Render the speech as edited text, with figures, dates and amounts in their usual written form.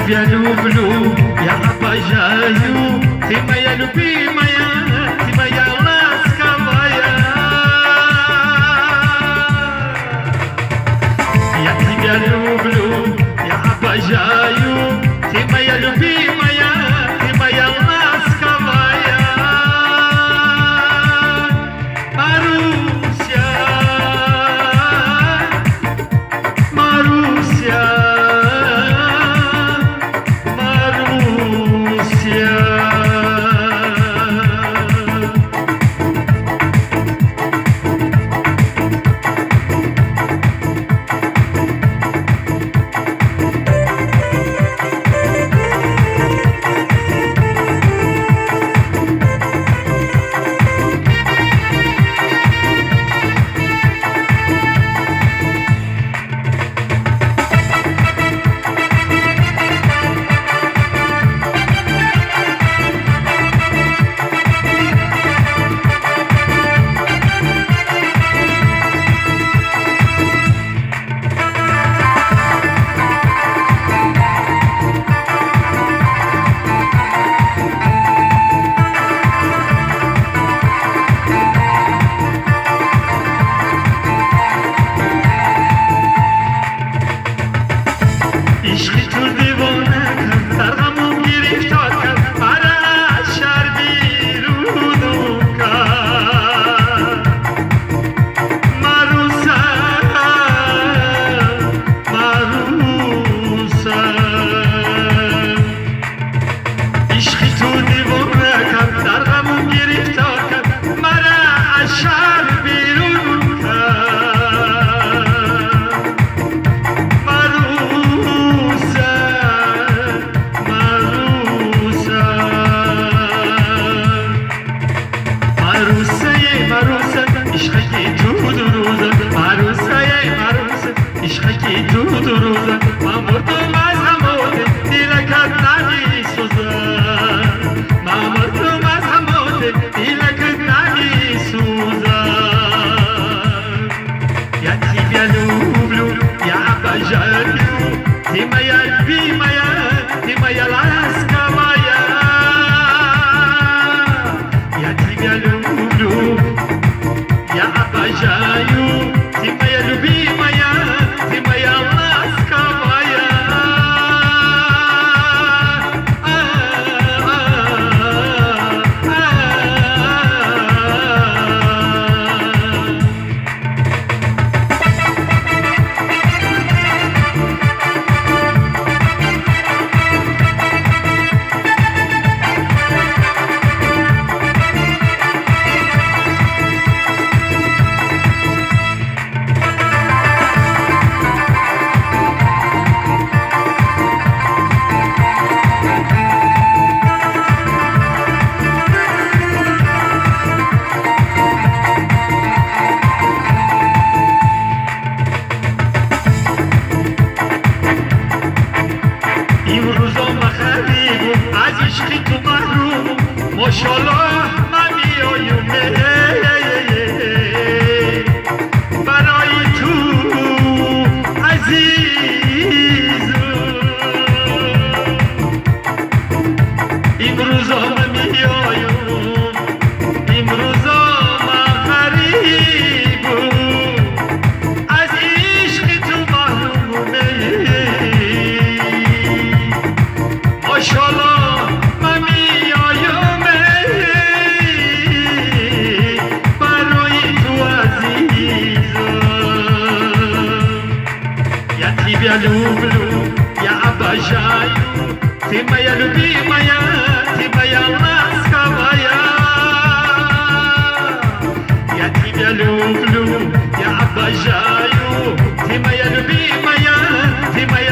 тебя люблю, я обожаю, ты моя любимая, ты моя ласковая. Я тебя люблю, я обожаю, ты моя любимая, ты моя ласковая. Маруся, Маруся. Ты моя любимая, ты моя ласковая. Я тебя люблю, я обожаю. Ты моя любимая, ты моя ласковая. ماشاءالله من میایم برای تو عزیز این روزا من میایم این روزا من غریب از عشق تو محرومه ماشاءالله Я люблю, я обожаю, ты моя любимая, ты моя ласковая. Я тебя люблю, я обожаю, ты моя любимая, ты моя